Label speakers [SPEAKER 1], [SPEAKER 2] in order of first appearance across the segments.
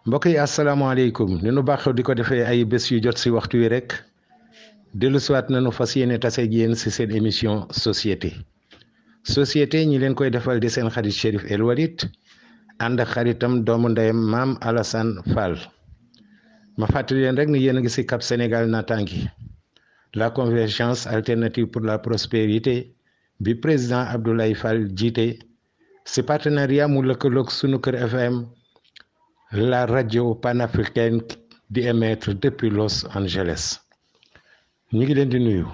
[SPEAKER 1] mbokk yi asalaamaaleykum ni nu baaxoo di ko defee ay bés yu jot si waxtu wi rek dellu siwaat nañu fas yéene tase ak yéen si seen émission société ñi leen koy defal di seen xarit Chérif El Walid ànd ak xaritam doomu ndeyam maam Alassane Fall ma fàttali leen rek ni yéen a ngi si Cap Sénégal Natangué la convergence alternative pour la prospérité bi président Abdoulaye Fall jiite si partenariat mu lëkkaloog sunu kër FM la radio panafricaine di émettre depuis Los Angeles ñu ngi leen di nuyu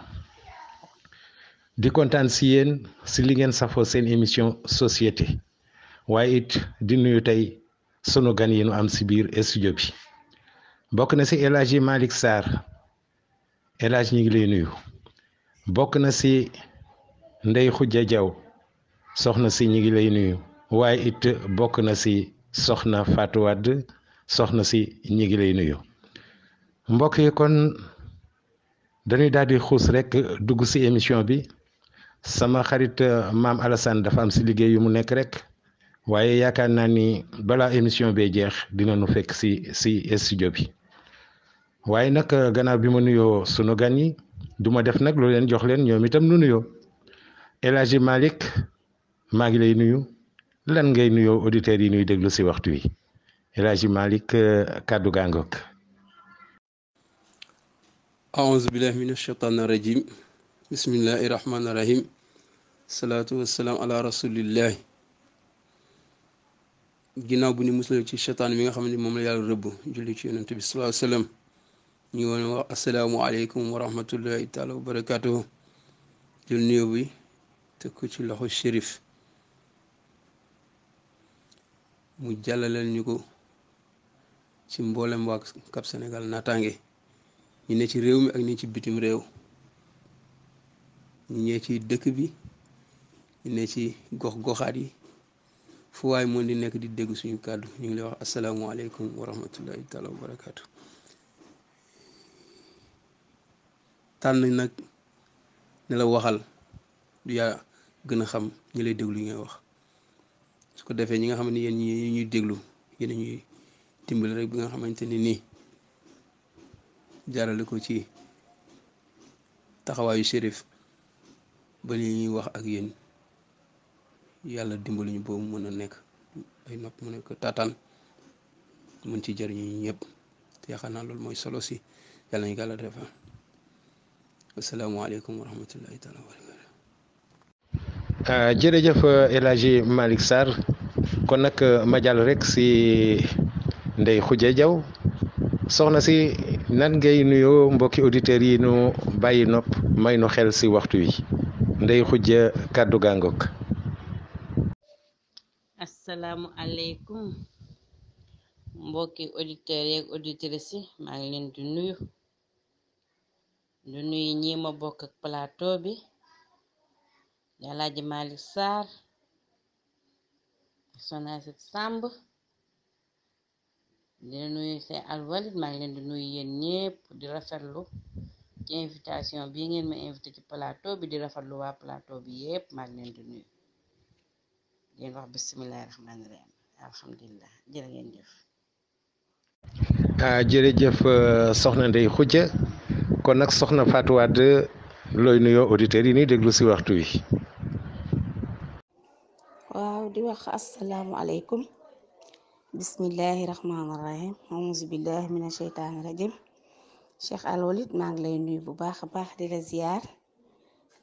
[SPEAKER 1] di kontaan si yéen si li ngeen safoo seen émission société waaye it di nuyu tey sunu gan yi nu am si biir studio bi bokk na si El Hadji Malick Sarr El Hadji ñu ngi lay nuyu bokk na si Ndeye Khoudia Diaw soxna si ñu ngi lay nuyu waaye it bokk na si soxna Fatou Wade soxna si ñi ngi lay nuyu mbokk yi kon dañuy daal di xuus rek dugg si émission bi sama xarit maam Alassane dafa am si liggéey yu mu nekk rek waaye yaakaar naa ni balaa émission bee jeex dinañu fekk si studio bi waaye nag gannaaw bi ma nuyoo sunu gan yi du ma def nag lu leen jox leen ñoom itam nu nuyoo El Hadji Malick maa ngi lay nuyu lan ngay nuyoo auditeurs yi ñuy déglu si waxtu wi El Hadji Malick kàddu gaa ngoog.
[SPEAKER 2] aouzu billahi min ashaytaani rajim bismillahi rahmaani rahim salaatu wassalaam ala rasulillahi ginnaaw bu ñu musal ci shaytaan mi nga xam ne moom la yàlla rëbb julli ci yonent bi sallallahu alayhi wa sallam ñu woon wax asalaamualeykum wa rahmatullahi taala wa barakatuhu jël nuyoo bi teg ko ci loxo Chérif mu jàllaleel ñu ko ci mboolem waa Cap Sénégal Natangué ñu ne ci réew mi ak ñi ci bitim réew ñu ne ci dëkk bi ñu ne ci gox-goxaat yi fu waay mën di nekk di dégg suñu kàddu ñu ngi lay wax asalaamualeykum wa rahmatullahi taala wa barakaatu. tànn nag ne la waxal du yaa gën a xam ñi lay déglu ngay wax su ko defee ñi nga xam ne yéen ñi ñuy déglu yéen ñuy dimbali rek bi nga xamante ni nii jaarale ko ci taxawaayu Chérif ba li ñuy wax ak yéen yàlla dimbali ñu boobu mën a nekk ay nopp mu nekk taataan mën ci jëriñu ñëpp te yaakaar naa loolu mooy solo si yàlla ñu yàlla defal asalaamaaleykum wa rahmatullahi taala wa barakatu.
[SPEAKER 1] jërëjëf El Hadji Malick Sarr kon nag ma jàll rek si Ndeye Khoudia Diaw soxna si nan ngay nuyoo mbokki auditeurs yi nu bàyyi nopp may nu xel si waxtu wi Ndeye Khoudia kàddu gàngoog.
[SPEAKER 3] asalaamualeykum mbokki auditeurs yeeg auditrices yi maa ngi leen di nuyu ñi ma bokk ak plateau bi El Hadji Malick Sarr Soxna Samb di nuyu seen El Walid maa ngi leen di nuyu yéen ñëpp di rafetlu ci invitation bi ngeen ma invité ci plateau bi di rafetlu waa plateau bi yëpp maa ngi leen di nuyu leen wax bismillahi rahmaani rahim alhamdulilah jërë ngeen jëf.
[SPEAKER 1] jërëjëf soxna Ndeye Khoudia kon nag soxna Fatou Wade looy nuyoo auditeurs yi ñuy déglu si waxtu wi.
[SPEAKER 4] waaw di wax asalaamualeykum bismillahi rahmaani rahim auzu billahi mina sheytaani rajim Cheikh El Walid maa ngi lay nuyu bu baax a baax di la ziar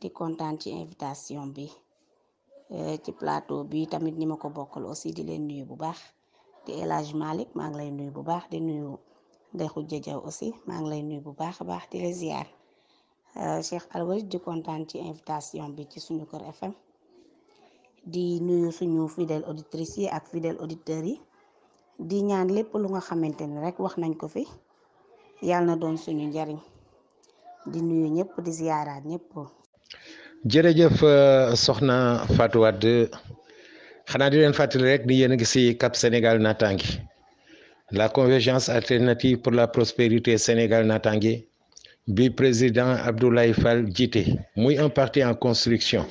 [SPEAKER 4] di kontaan ci invitation bi ci plateau bi tamit ñi ma ko bokkal aussi di leen nuyu bu baax di El Hadji Malick maa ngi lay nuyu bu baax di nuyu Ndeye Khoudia Diaw aussi maa ngi lay nuyu bu baax a baax di la ziar Cheikh El Walid di kontaan ci invitation bi ci suñu kër FM di nuyu suñu fidèle auditrices yi ak fidèle auditeurs yi di ñaan lépp lu nga xamante ni rek wax nañ ko fi yàlla na doon suñu njariñ di nuyu ñëpp di ziaraat ñëpp.
[SPEAKER 1] jërëjëf soxna Fatou Wade xanaa di leen fàttali rek ni yéen a ngi si Cap Sénégal Natangué la convergence alternative pour la prospérité Sénégal Natangué bi président Abdoulaye Fall jiite muy un parti en construction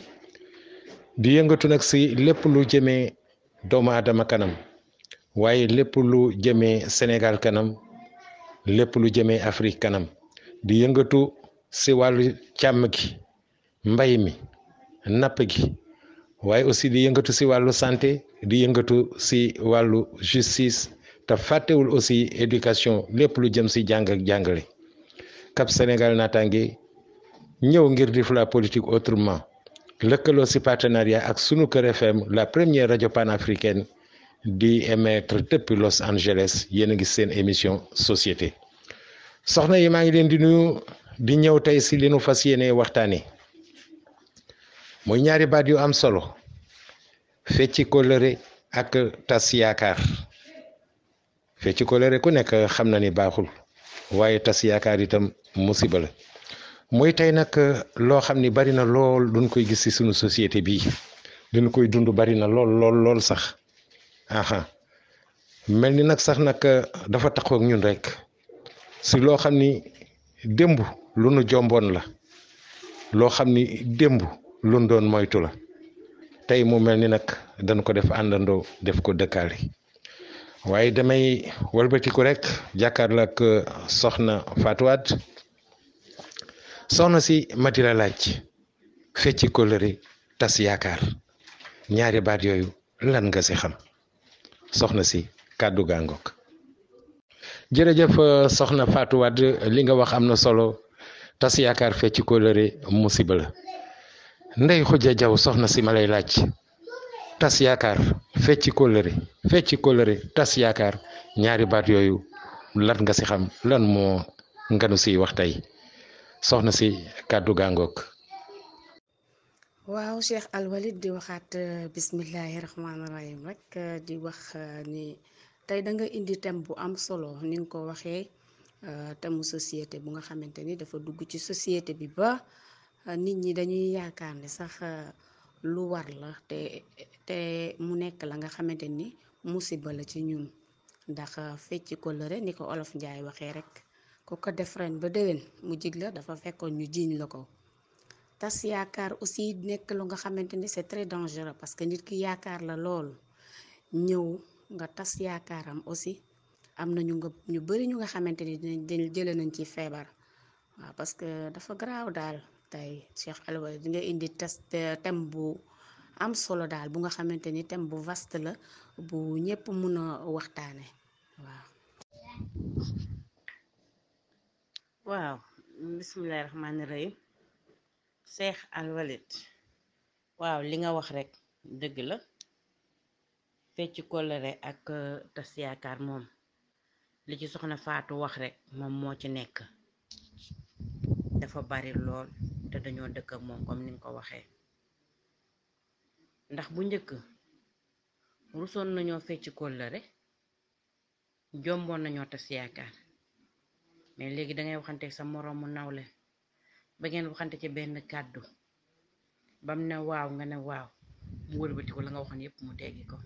[SPEAKER 1] di yëngatu nag si lépp lu jëmee doomu aadama kanam waaye lépp lu jëmee Sénégal kanam lépp lu jëmee Afrique kanam di yëngatu si wàllu càmm gi mbay mi napp gi waaye aussi di yëngatu si wàllu santé di yëngatu si wàllu justice te fàttewul aussi éducation lépp lu jëm si jàng ak jàngale Cap Sénégal Natangué ñëw ngir def la politique autrement lëkkaloo si partenariat ak sunu Kër FM la première rajo panafricaine di émettre depuis Los Angeles yéen a ngi seen émission société soxna yi maa ngi leen di nuyu di ñëw tey si li nu fas yéene waxtaane muy ñaari baat yu am solo fecci kóllëre ak tas yaakaar fecci kóllëre ku nekk xam na ni baaxul waaye tas yaakaar itam musiba la muy tey nag loo xam ni bari na lool duñ koy gis ci sunu société bii duñ koy dund bari na lool sax aha mel ni nag sax nag dafa taxaw ak ñun rek si loo xam ni démb lu nu jomboon la loo xam ni démb lu nu doon moytu la tey mu mel ni nag dañ ko def àndandoo def ko dëkkaale waaye damay walbatiku rek jàkkaarloo ak soxna Fatou Wade soxna si mati la laaj fecci kóllëre tas yaakaar ñaari baat yooyu lan nga si xam soxna si kàddu gàngook jërëjëf soxna Fatou Wade li nga wax am na solo tas yaakaar fecci kóllëre musiba la Ndey Xuja Jaw soxna si ma lay laaj tas yaakaar fecci kóllëre tas yaakaar ñaari baat yooyu lan nga si xam lan moo nganu si wax tey soxna si kàddu gàngook
[SPEAKER 4] waaw Cheikh Alwalid di waxaat bismillahi rahmaani rahim rek di wax ni tey da nga indi thème bu am solo ni nga ko waxee thème société bu nga xamante ni dafa dugg ci société bi ba nit ñi dañuy yaakaar ne sax lu war la te mu nekk la nga xamante ni musiba la ci ñun ndax fecci kóllëre ni ko olof njaay waxee rek ku ko def ren ba déwén mu jig la dafa fekkoon ñu jiiñ la ko tas yaakaar aussi nekk lu nga xamante ni c'est très dangereux parce que nit ki yaakaar la lool ñëw nga tas yaakaaram aussi am na ñu bari ñu nga xamante ni dañ jële nañ ci feebar waaw parce que dafa garaaw daal tey Cheikh Alwalid di nga indi thème bu am solo daal bu nga xamante ni thème bu vaste la bu ñépp mun a waxtaane waaw bismillahi rahmaani rahim Cheikh Alwalid waaw li nga wax rek dëgg la fecc kóllëre ak tas yaakaar moom li ci soxna Faatu wax rek moom moo ci nekk dafa bari lool te dañoo dëkk ak moom comme ni nga ko waxee ndax bu njëkk rusoon nañoo fecc kóllëre jomboon nañoo tas yaakaar mais léegi dangay waxante sa moroomu nawle ba ngeen waxante ci benn kàddu bam ne waaw nga ne waaw mu wëlbati ko la nga waxoon yépp mu teggi ko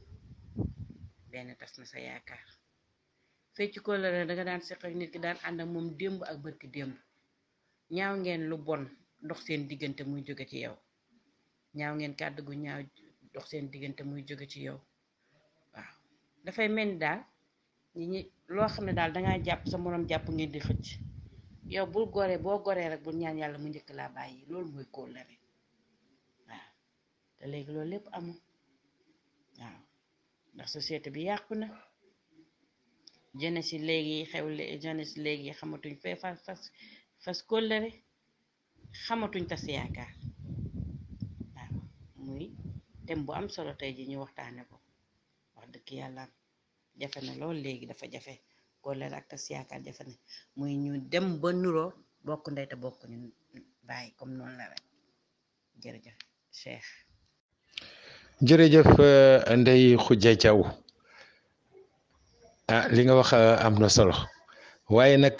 [SPEAKER 4] benn tas na sa yaakaar fecc kóllëre danga daan seq ak nit ki daan ànd ak moom démb ak bërki démb ñaaw ngeen lu bon dox seen diggante muy jóge ci yow ñaaw ngeen kàddu gu ñaaw dox seen diggante muy jóge ci yow waaw dafay mel ni daal ñi loo xam ne daal dangaa jàpp sa moroom jàpp ngeen di xëcc yow bul gore boo goree rek bul ñaan yàlla mu njëkk laa bàyyi loolu mooy kóllëre waaw te léegi loolu lépp amul waaw ndax société bi yàqu na jeunesse léegi jeunesse léegi xamatuñ fee fas kóllëre xamatuñ tas yaakaar waaw muy thème bu am solo tey ji ñu waxtaane ko wax dëgg yàlla jafe na lool léegi dafa jafe kóllëre ak tas yaakaar jafe na muy ñu dem ba nuroo bokk ndey te bokk ñu bàyyi comme noonu la rek jërëjëf Cheikh.
[SPEAKER 1] jërëjëf Ndey Xuja Jaw li nga wax am na solo waaye nag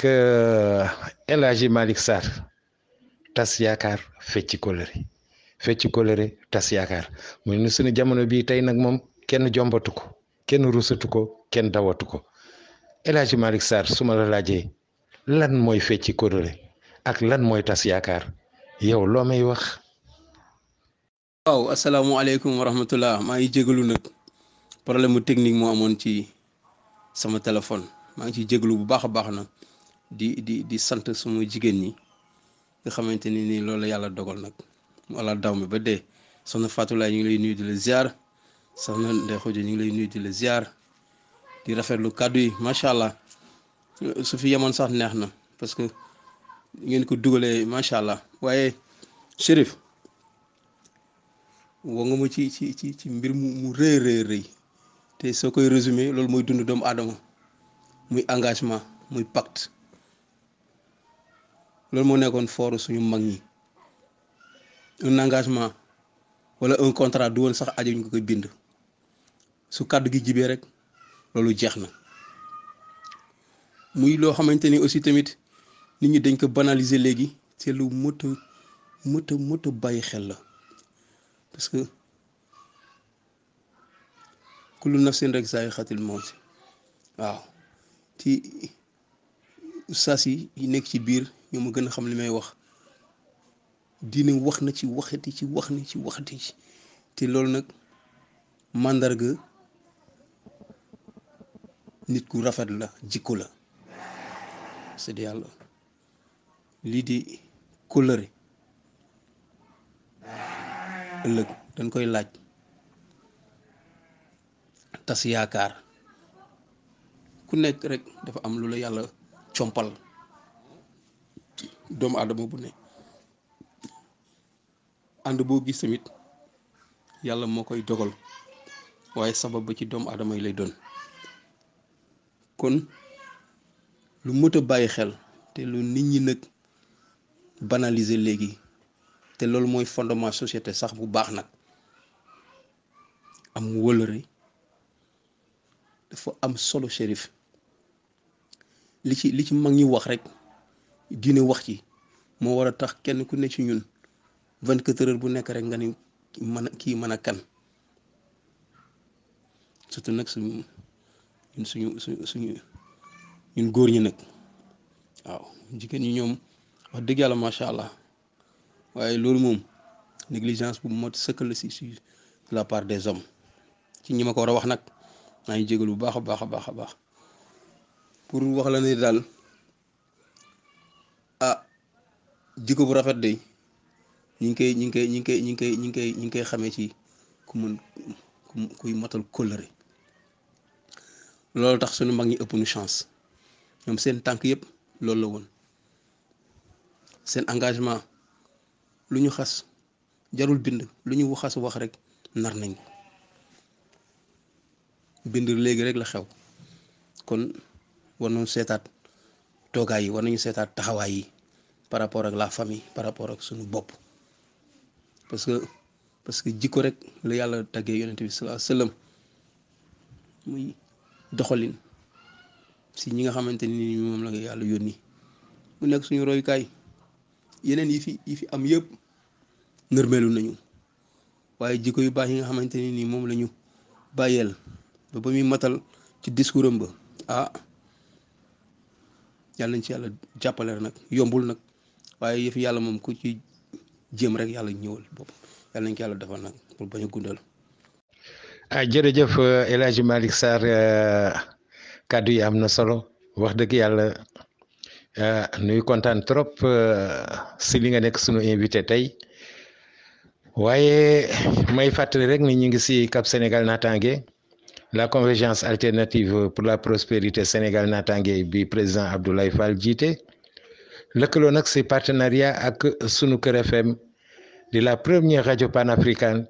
[SPEAKER 1] El Hadji Malick Sarr tas yaakaar fecci kóllëre tas yaakaar muy ni suñu jamono bii tey nag moom kenn jombatu ko kenn rusatu ko kenn dawatu ko El Hadji Malick Sarr su ma la laajee lan mooy fecci kóllëre ak lan mooy tas yaakaar yow loo may wax.
[SPEAKER 2] waaw asalaamualeykum wa rahmatullah maa ngi jégalu nag problème mu technique moo amoon ci sama téléphone maa ngi ciy jéglu bu baax a baax nag di sant suma jigéen ñi nga xamante ni nii loolu yàlla dogal nag wala daw mi ba dee soxna Fatou Laye ñu ngi lay nuyu di la ziar soxna Ndeye Khoudia ñu ngi lay nuyu di la ziar di rafetlu kàddu yi macha allah su fi yemoon sax neex na parce que ngeen ko dugalee macha allah waaye Chérif woo nga ma ci mbir mu rëy te soo koy résumé loolu mooy dund doomu aadama muy engagement muy pacte loolu moo nekkoon fooru suñu mag ñi un engagement wala un contrat du woon sax aju ñu ko koy bind su kàddu gi jibee rek loolu jeex na muy loo xamante ni aussi tamit nit ñi dañ ko banaliser léegi te lu mët a bàyyi xel la parce que kullu nafsin rek zaa'iqatul mawt waaw ci ustaas yi nekk ci biir ñoo ma gën a xam li may wax diine wax na ci waxati ci te loolu nag màndarga nit ku rafet la jikko la c'est yàlla lii di kóllëre ëllëg dañ koy laaj tas yaakaar ku nekk rek dafa am lu la yàlla compal doomu aadama bu ne ànd boo gis tamit yàlla moo koy dogal waaye sabab ba ci doomu aadama yi lay doon kon lu mët a bàyyi xel te lu nit ñi nag banaliser léegi te loolu mooy fondement société sax bu baax nag am wëlëre dafa am solo Chérif li ci mag ñi wax rek diine wax ci moo war a tax kenn ku ne ci ñun 24 heures bu nekk rek nga ni mën a kan surtout nag suñu ñun góor ñi nag waaw jigéen ñi ñoom wax dëgg yàlla macha allah waaye loolu moom négligence bu mot sëkk la si la part des hommes ci ñi ma ko war a wax nag maa ngi jégalu bu baax a baax pour wax la ne daal jikko bu rafet de ñi ngi koy xamee ci kuy matal kóllëre loolu tax suñu mag ñi ëpp nu chance ñoom seen tànk yëpp loolu la woon seen engagement lu ñu xas jarul bind lu ñu xas wax rek nar nañ ko bind léegi rek la xew kon war nañu seetaat toogaay yi war nañu seetaat taxawaay yi par rapport ak la famille par rapport ak suñu bopp parce que jikko rek la yàlla taggee yonent bi sallallahu alayhi wasallam muy doxalin si ñi nga xamante ni moom la nga yàlla yónni mu nekk suñu royukaay yeneen yi fi am yëpp nërmeelu nañu waaye jikko yu baax yi nga xamante ni moom la ñu bàyyeel ba muy matal ci discours am ba yàlla nañ ci yàlla jàppale nag yombul nag waaye yëf yàlla moom ku ci jéem rek yàlla ñëwal bopp yàlla nañ ko yàlla defal nag pour bañ a guddal.
[SPEAKER 1] jërëjëf El Hadj Malick Sarr kàddu yi am na solo wax dëgg yàlla nuy kontaan trop si li nga nekk sunu invité tey waaye may fàttali rek ni ñu ngi si Cap Sénégal Natangué la convergence alternative pour la prospérité Sénégal Natangué bi président Abdoulaye Fall jiite lëkkaloo nag si partenariat ak sunu Kër FM di la première radio panafricaine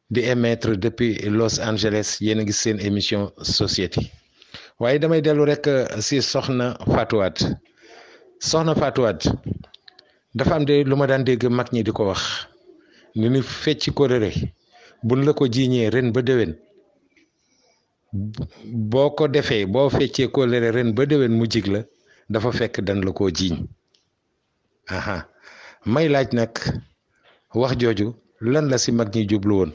[SPEAKER 1] di émettre depuis Los Angeles yéen a ngi seen émission société waaye damay dellu rek si soxna Fatou Wade dafa am de lu ma daan dégg mag ñi di ko wax ni fecc kóllëre buñ la ko jiiñee ren ba déwén boo ko defee boo feccee kóllëre ren ba déwén mu jig la dafa fekk dan la koo jiiñ may laaj nag wax jooju lan la si mag ñi jublu woon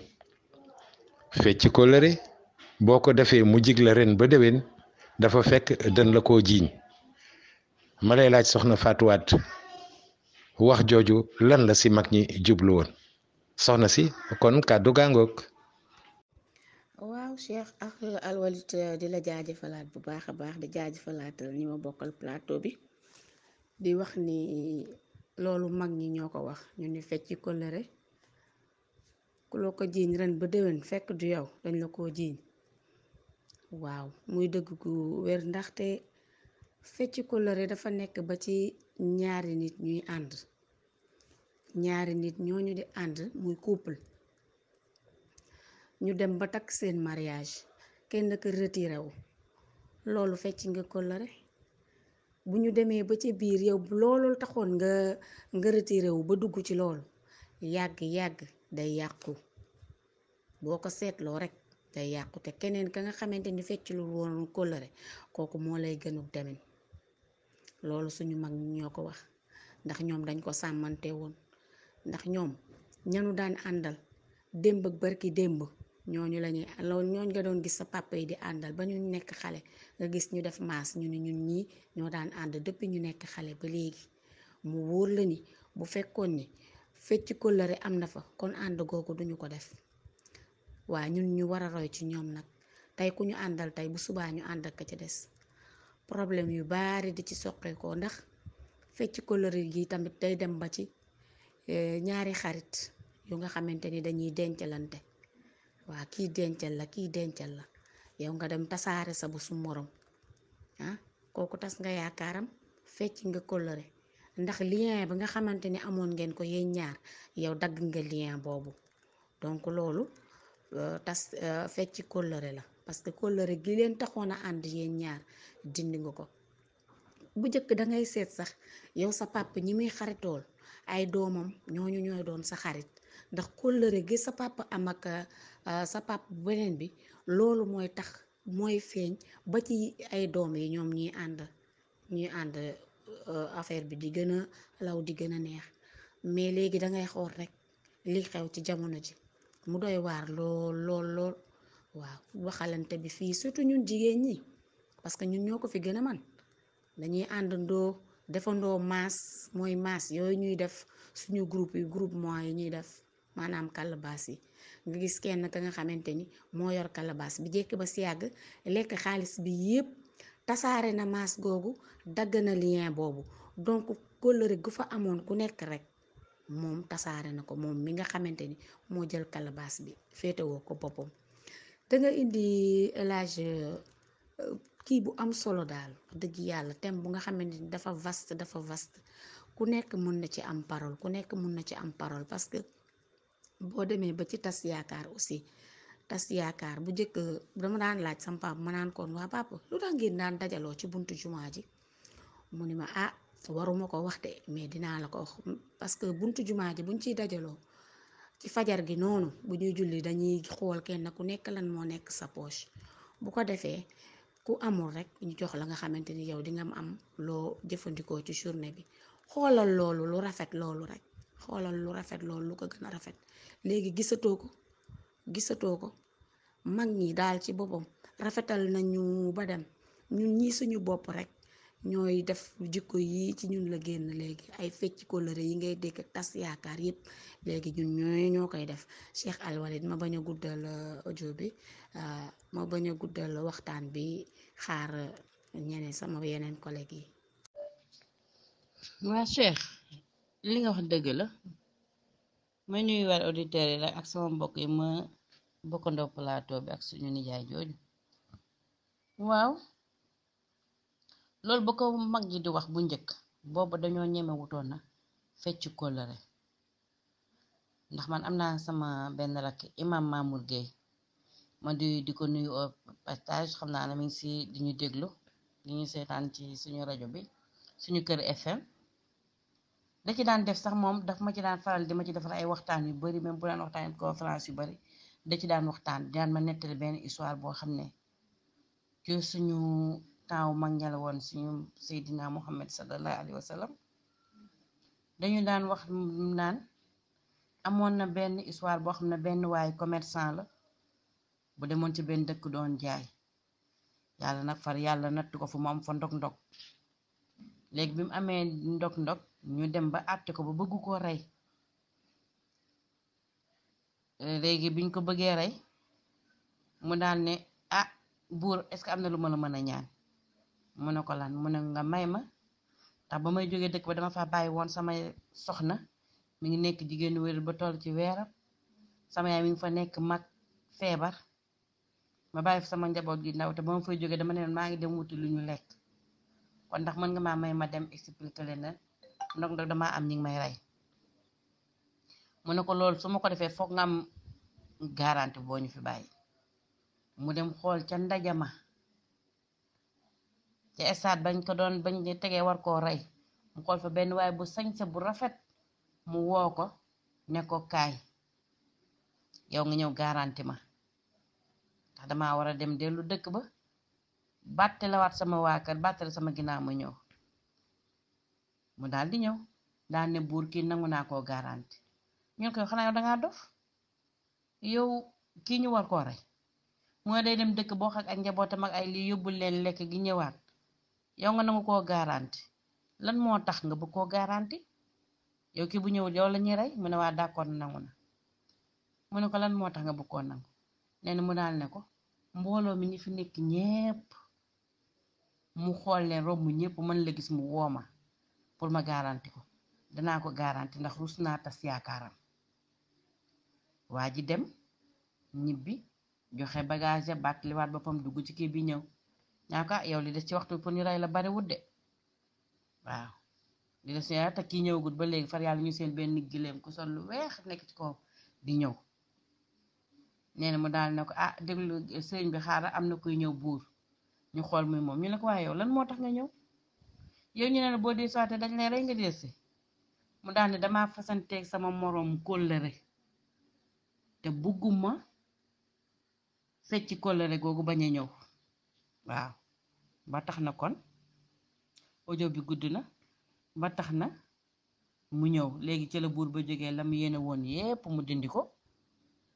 [SPEAKER 1] fecc kóllëre boo ko defee mu jig la ren ba déwén dafa fekk dan la koo jiiñ ma lay laaj soxna Fatou Wade wax jooju lan la si mag ñi jublu woon soxna si kon kàddu gaangoog.
[SPEAKER 4] waaw waaw Cheikh ak alwalit di la jaajëfalaat bu baax a baax di jaajëfalaat ñi ma bokkal plateau bi di wax ni loolu mag ñi ñoo ko wax ñu ni fecci kóllëre ku la ko jiiñ ren ba déwén fekk du yow dañ la ko jiiñ. waaw muy dëgg gu wér ndaxte fecci kóllëre dafa nekk ba ci ñaari nit ñuy ànd, ñaari nit ñooñu di ànd muy couple ñu dem ba takk seen mariage kenn ka retiré wu loolu fecc nga kóllëre. bu ñu demee ba ci biir yow loolu taxoon nga retiré wu ba dugg ci loolu yàgg day yàqu, boo ko seetloo rek day yàqu te keneen ka nga xamante ni fecc lu woon kóllëre kooku moo lay gënu demin. loolu suñu mag ñoo ko wax ndax ñoom dañ ko sàmmante woon, ndax ñoom ñanu daan àndal démb ak barki démb ñooñu lañuy loolu ñooñ nga doon gis sa papa yi di àndal ba ñu nekk xale nga gis ñu def maas ñu ni ñun ñii ñoo daan ànd depuis ñu nekk xale ba léegi. mu wóor la ni bu fekkoon ni fecc kóllëre am na fa kon ànd googu duñu ko def. waa ñun ñu war a roy ci ñoom nag tey ku ñu àndal tey bu subaa ñu ànd ak ci des problème yu bari di ci soqeekoo ndax fecc kóllëre gi tamit day dem ba ci ñaari xarit yu nga xamante ni dañuy dencalante. waa kii dencal la yow nga dem tasaare sa bu su morom kooku tas nga yaakaaram fecc nga kóllëre ndax lien ba nga xamante ni amoon ngeen ko yéen ñaar yow dagg nga lien boobu. donc loolu fecc kóllëre la parce que kóllëre gi leen taxoon a ànd yéen ñaar dindi nga ko. bu njëkk dangay seet sax yow sa papa ñi muy xaritool ay doomam ñooñu ñooy doon sa xarit ndax kóllëre gi sa papa am ak sa papa beneen bi loolu mooy tax mooy feeñ ba ci ay doom yi ñoom ñuy ànd affaire bi di gën a law di gën a neex. mais léegi dangay xool rek li xew ci jamono ji mu doy waar lool waaw waxalante bi fii surtout ñun jigéen ñi parce que ñun ñoo ko fi gën a man dañuy àndandoo defandoo maas mooy maas yooyu ñuy def suñu groupement yi ñuy def maanaam kalabaas yi nga gis kenn ka nga xamante ni moo yor kalabaas bi jekk ba si yàgg lekk xaalis bi yépp tasaare na maas googu dagg na lien boobu. donc kóllëre gu fa amoon ku nekk rek moom tasaare na ko moom mi nga xamante ni moo jël kalabaas bi féetewoo ko boppam. danga indi élage kii bu am solo daal dëgg yàlla thème bu nga xamante ni dafa vaste ku nekk mën na ci am parole parce que boo demee ba ci tas yaakaar aussi tas yaakaar bu njëkk dama daan laaj sama papa ma naan koon waa papa lu tax ngeen daan dajaloo ci buntu jumaa ji mu ni ma waruma ko wax de mais dinaa la ko wax parce que buntu jumaa ji buñ ciy dajaloo ci fajar gi noonu bu ñuy julli dañuy xool kenn ku nekk lan moo nekk sa poche bu ko defee ku amul rek ñu jox la nga xamante ni yow di nga am loo jëfandikoo ci journée bi. xoolal loolu lu rafet loolu rek xoolal lu rafet loolu lu ko gën a rafet léegi gisatoo ko mag ñi daal ci boppam rafetal nañu ba dem ñun ñi suñu bopp rek ñooy def jikko yi ci ñun la génn léegi ay fecc kóllëre yi ngay dégg tas yaakaar yépp léegi ñun ñoo koy def. Cheikh Alwalid ma bañ a guddal audio bi ma bañ a guddal waxtaan bi xaar ñeneen sama yeneen collègue yi.
[SPEAKER 3] waa Cheikh li nga wax dëgg la ma ñuy war auditeurs yi rek ak sama mbokk yi ma bokkandoo plateau bi ak suñu nijaay jooju. waaw loolu ba ko mag ñi di wax bu njëkk boobu dañoo ñeme wutoon na fecc kóllëre ndax man am naa sama benn rakk imam Mamour Gueye ma di ko nuyu au passage xam naa ne mi ngi si di ñu déglu di ñu seetaan ci suñu rajo bi suñu kër FM da ci daan def sax moom daf ma ci daan faral di ma ci defal ay waxtaan yu bari même bu daan waxtaan conférence yu bari da ci daan waxtaan daan ma nettali benn histoire boo xam ne ci suñu taaw mag ña la woon suñu Seydina Muhammad sallallahu alayhi wa sallam dañu daan wax naan amoon na benn histoire boo xam ne benn waaye commerçant la bu demoon ci benn dëkk doon jaay yàlla nag far yàlla natt ko fu mu am fa ndog-ndog léegi bi mu amee ndog-ndog ñu dem ba àtte ko ba bëgg koo rey léegi biñ ko bëggee rey mu daal ne ah buur est-ce que am na lu ma la mën a ñaan mu ne ko lan mu ne nga may ma ndax ba may jógee dëkk ba dama fa bàyyi woon sama soxna mi ngi nekk jigéenu wér ba toll ci weeram sama yaay mi ngi fa nekk mag feebar ma bàyyi fa sama njaboot gi ndaw te ba ma fay jógee dama ne maa ngi dem wuti lu ñu lekk kon ndax mën nga maa may ma dem expliquer leen na ndog damaa am ñi ngi may rey mu ne ko loolu su ma ko defee foog nga am garanti boo ñu fi bàyyi mu dem xool ca ndajama ca stade bañ ko doon bañ tegee war koo rey mu xool fa benn waaye bu sañse bu rafet mu woo ko ne ko kaay yow nga ñëw garanti ma ndax dama war a dem dellu dëkk ba bàtte la waat sama waa kër bàtte la sama ginnaaw ma ñëw mu daal di ñëw daal ne buur kii nangu naa koo garanti ñun koy xanaa yow dangaa dof yow kii ñu war koo rey mooy day dem dëkk boo xam ak njabootam ak ay lii yóbbul leen lekk gi ñëwaat yow nga nangu koo garanti lan moo tax nga bëgg koo garanti yow kii bu ñëwul yow la ñuy rey mu ne waa d'accord nangu na mu ne ko lan moo tax nga bëgg koo nangu nee na mu daal ne ko mbooloo mi ñi fi nekk ñépp mu xool leen romb ñépp mën la gis mu wooma pour ma garanti ko danaa ko garanti ndax rus naa tas yaakaaram waa ji dem ñibbi joxe bagage baat liwaat boppam dugg ci kii bi ñëw ñaa ko yow li des ci waxtu pour ñu rey la bari wudde waaw li des ci te kii ñëwagut ba léegi far yàlla ñu seen benn gileem ku sol lu weex nekk ci kaw di ñëw nee na mu daal ne ko ah déglu sëriñ bi xaaral am na kuy ñëw buur ñu xool muy moom ñu ne ko waaye yow lan moo tax nga ñëw yow ñu ne la boo dee soité dañ lay rey nga deesi mu daal ne dama fasanteeg sama moroom kóllëre te bugguma fecci kóllëre googu bañ a ñëw waaw ba tax na kon audio bi gudd na ba tax na mu ñëw léegi ci la buur ba jógee la mu yéene woon yépp mu dindi ko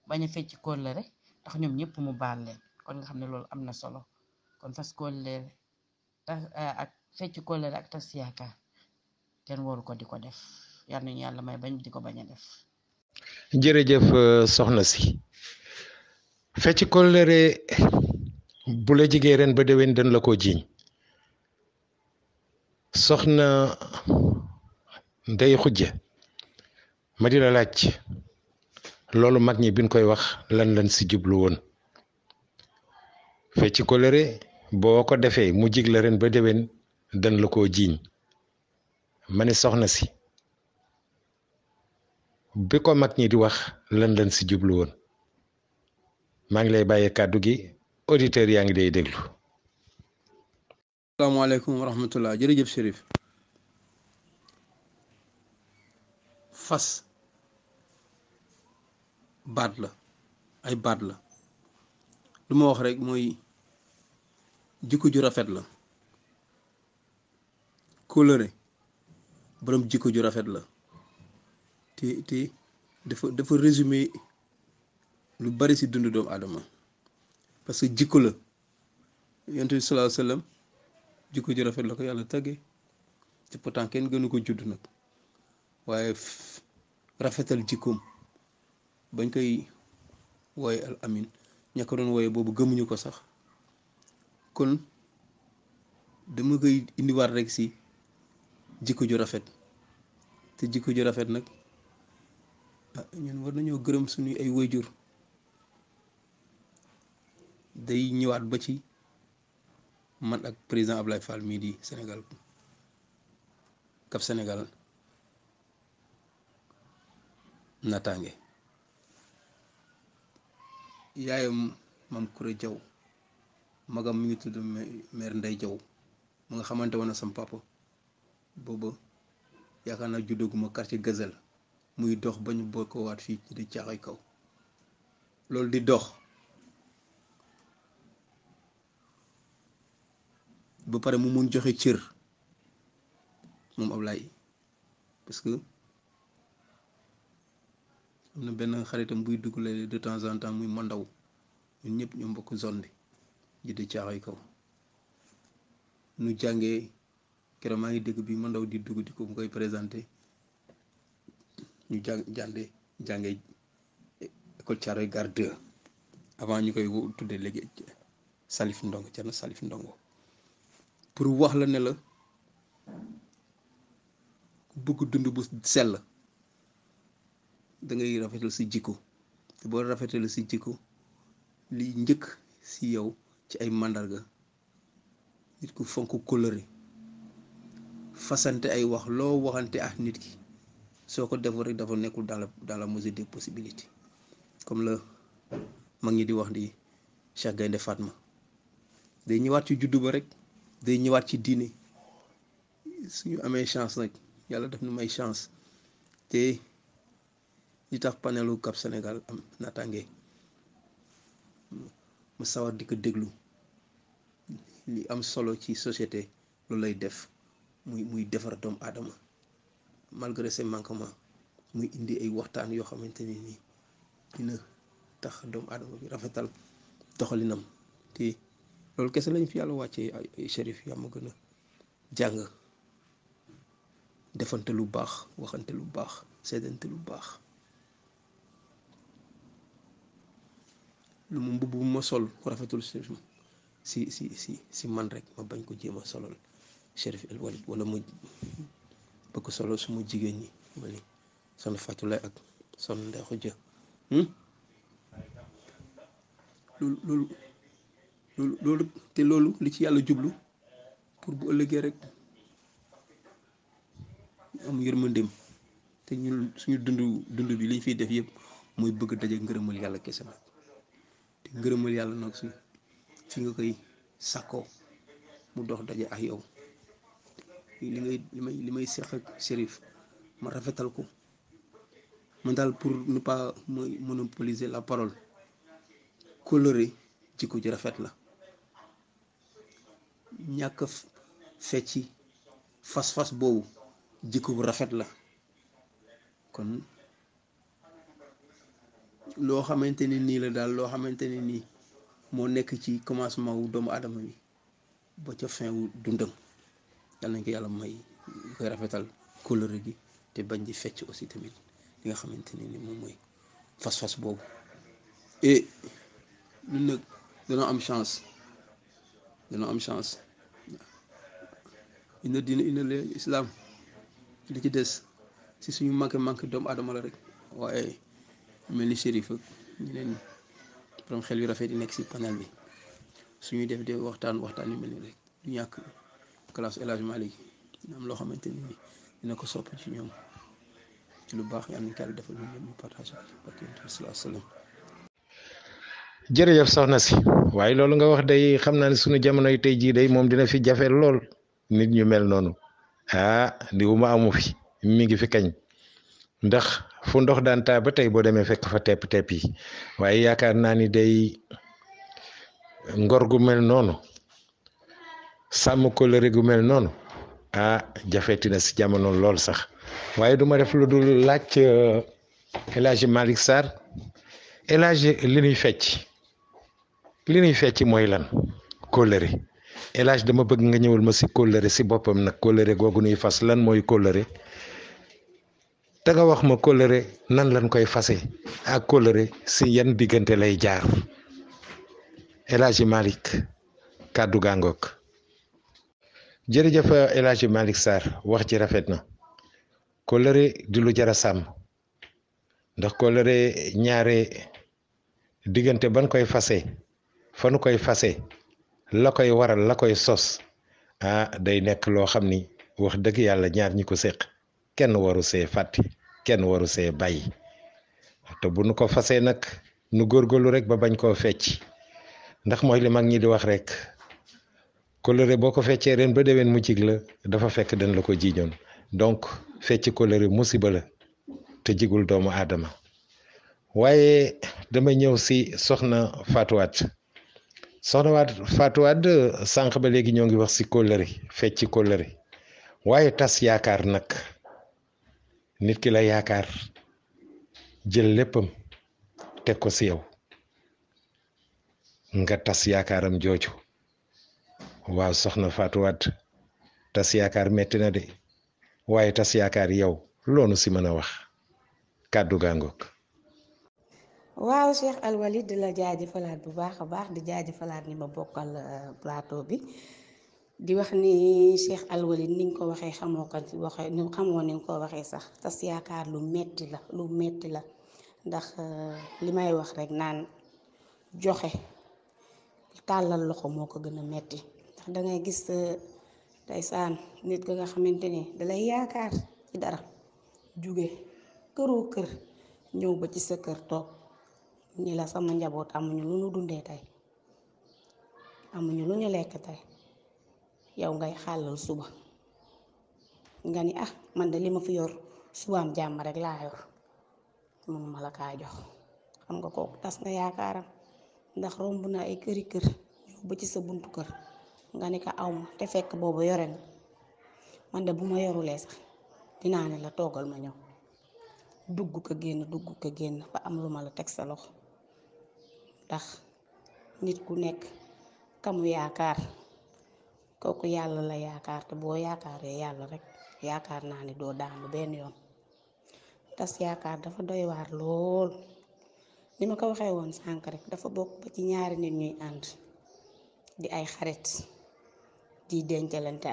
[SPEAKER 3] bañ a fecci kóllëre tax ñoom ñépp mu baal leen kon nga xam ne loolu am na solo kon fas kóllëre ak fecci kóllëre ak tas yaakaar kenn waru ko di ko def yal nañu yàlla may bañ di ko bañ a def.
[SPEAKER 1] jërëjëf soxna si fecc kóllëre bu la jigee ren ba déwén dañ la ko jiiñ soxna Ndey Xujja ma di la laaj loolu mag ñi biñ koy wax lan lañ si jublu woon fecc kóllëre boo ko defee mu jig la ren ba déwén dañ la ko jiiñ ma ne soxna si bi ko mag ñi di wax lan lañ si jublu woon maa ngi lay bàyyee kàddu gi auditeurs yaa ngi day déglu.
[SPEAKER 2] asalaamaaleykum wa rahmatullah jërëjëf Chérif fas baat la ay baat la lu ma wax rek mooy jikko ju rafet la kóllëre borom jikko ju rafet la te dafa résumé lu bari ci dundu doomu aadama parce que jikko la yonent bi sallallahu alayhi wasallam jikko ju rafet la ko yàlla tagge te pourtant kenn gënu ko judd nag waaye rafetal jikkoom bañ koy wooye al amin ña ko doon wooye boobu gëmuñu ko sax kon dama koy indiwaat rek ci jikko ju rafet te jikko ju rafet nag ñun war nañoo gërëm suñuy ay waajur day ñëwaat ba ci man ak président Ablaye Fall mii di Sénégal Cap Sénégal naataange yaayam Mam Koura Jaw magam mi ngi tudd mère Ndey Jaw mu nga xamante woon na sam papa booba yaakaar naa juddaguma quartier Gazelle muy dox ba ñu boo ko waat fii ci di caaxay kaw loolu di dox ba pare mu mun joxe cër moom Ablaye parce que am na benn xaritam buy dugg la de temps en temps muy mandaw ñun ñëpp ñoo mbokk zone bi ji di caaxay kaw nu jàngee keroog maa ngi dégg bi mandaw di dugg di ko mu koy présenté ñu jàngee école Thiaroye Gare 2 avant ñu koy tuddee léegi Salif Ndongo Thierno Salif Ndongo pour wax la ne la ku bëgg dund bu sell da ngay rafetal si jikko te boo rafetal si jikko li njëkk si yow ci ay màndarga nit ku fonk kóllëre fasante ay wax loo waxante ak nit ki soo ko defoo rek dafa nekkul dans la mesure des possibilités comme la mag ñi di wax di Cheikh Gaynde Fatma day ñëwaat ci juddu ba rek day ñëwaat ci diine suñu amee chance nag yàlla daf nu may chance te li tax panelu Cap Sénégal am naataange ma sawar di ko déglu li am solo ci société loolu lay def muy defar doomu aadama malgré ses manquements muy indi ay waxtaan yoo xamante ne nii dina tax doomu aadama bi rafetal doxalinam te loolu kese lañ fi yàlla wàccee ay shérif yaa ma gën a jàng defante lu baax waxante lu baax seddante lu baax lu mu mbubb bu ma sol rafetul si man rek ma bañ ko jéem a solal Chérif El Walid wala mu bëgg solo suma jigéen ñi ma ni son Fatulay ak son Ndexu Jë loolu li ci yàlla jublu pour bu ëllëgee rek am yërmandeem te ñun suñu dund bi liñ fiy def yëpp mooy bëgg daje ngërëmal yàlla kese nag te ngërëmal yàlla nag fi nga koy sàkkoo mu dox daje ak yow li may seq ak Chérif ma rafetal ko man daal pour ne pas monopoliser la parole coloré jikko ji rafet la ñàkk fecci fas boobu jikko bu rafet la kon loo xamante ne nii la daal loo xamante ne nii moo nekk ci commencement wu doomu aadama bi ba ca fin wu dundam yàlla nañ ko yàlla may ñu koy rafetal coloré gi te bañ di fecc aussi tamit li nga xamante ne ni moom mooy fas boobu et ñun nag dañoo am chance ina diine ina leen islam li ci des si suñu manqué doomu aadama la rek waaye mel ni Chérif ak ñeneen borom xel yu rafet yi nekk si panel bi suñuy def de waxtaan yu mel ni rek du ñàkk classe El Hadj Malick dina am loo xamante ni dina ko sopp ci ñoom ci lu baax yàlla nañu ko yàlla defal ñu ñëpp ñu partage barke Yonent bi sallallahu alayhi wa sallam.
[SPEAKER 1] jërëjëf soxna si waaye loolu nga wax day xam naa ne suñu jamonoy tey jii day moom dina fi jafe lool nit ñu mel noonu ndiwuma amu fi mi ngi fi kañ ndax fu ndox daan taa ba tey boo demee fekk fa tepp yi waaye yaakaar naa ni day ngor gu mel noonu sàmm kóllëre gu mel noonu jafeti na si jamono lool sax waaye duma def lu dul laaj El Hadj Malick Sarr El Hadj li ñuy fecc mooy lan kóllëre El Hadj dama bëgg nga ñëwal ma si kóllëre si boppam nag kóllëre googu nuy fas lan mooy kóllëre te nga wax ma kóllëre nan lañ koy fase ak kóllëre si yan diggante lay jaar El Hadj Malick kàddu gàngoog jërëjëf El Hadj Malick Sarr wax ci rafet na kóllëre di lu jara sàmm ndax kóllëre ñaare diggante ban koy fase fa nu koy fase la koy waral la koy sos day nekk loo xam ni wax dëgg yàlla ñaar ñi ko séq kenn waru see fàtti kenn waru see bàyyi te bu nu ko fasee nag nu góorgóorlu rek ba bañ koo fecc ndax mooy li mag ñi di wax rek kóllëre boo ko feccee ren ba déwén mu jig la dafa fekk dañ la ko jiiñoon donc fecc kóllëre musiba la te jigul doomu aadama waaye dama ñëw si soxna Fatou Wade sànq ba léegi ñoo ngi wax si kóllëre fecc kóllëre waaye tas yaakaar nag nit ki la yaakaar jël léppam teg ko si yow nga tas yaakaaram jooju waaw soxna Fatou Wade tas yaakaar metti na de waaye tas yaakaar yow loonu si mën a wax kàddu gàngoog
[SPEAKER 4] waaw Cheikh Alwalid di la jaajëfalaat bu baax a baax di jaajëfalaat ni ma bokkal plateau bi di wax ni Cheikh Alwalid ni nga ko waxee xamoo ko waxee ni xamoo ni nga ko waxee sax tas yaakaar lu metti la ndax li may wax rek naan joxe tàllal loxo moo ko gën a metti ndax dangay gis ndeysaan nit ka nga xamante ni dalay yaakaar ci dara jóge këroo kër ñëw ba ci sa kër toog ni la sama njaboot amuñu lu ñu dundee tey amuñu lu ñu lekk tey yow ngay xàllal suba nga ni man de li ma fi yor subaam jàmm rek laa yor mënuma la kaa jox xam nga kooku tas nga yaakaaram ndax romb na ay këri kër ñëw ba ci sa buntu kër nga ni ko awma te fekk boobu yore na man de bu ma yorulee sax dinaa ne la toogal ma ñëw dugg ko génn ba am lu ma la teg sa loxo ndax nit ku nekk kamu yaakaar kooku yàlla la yaakaar te boo yaakaaree yàlla rek yaakaar naa ni doo daanu benn yoon tas yaakaar dafa doy waar lool ni ma ko waxee woon sànk rek dafa bokk ba ci ñaari nit ñuy ànd di ay xarit di dencalante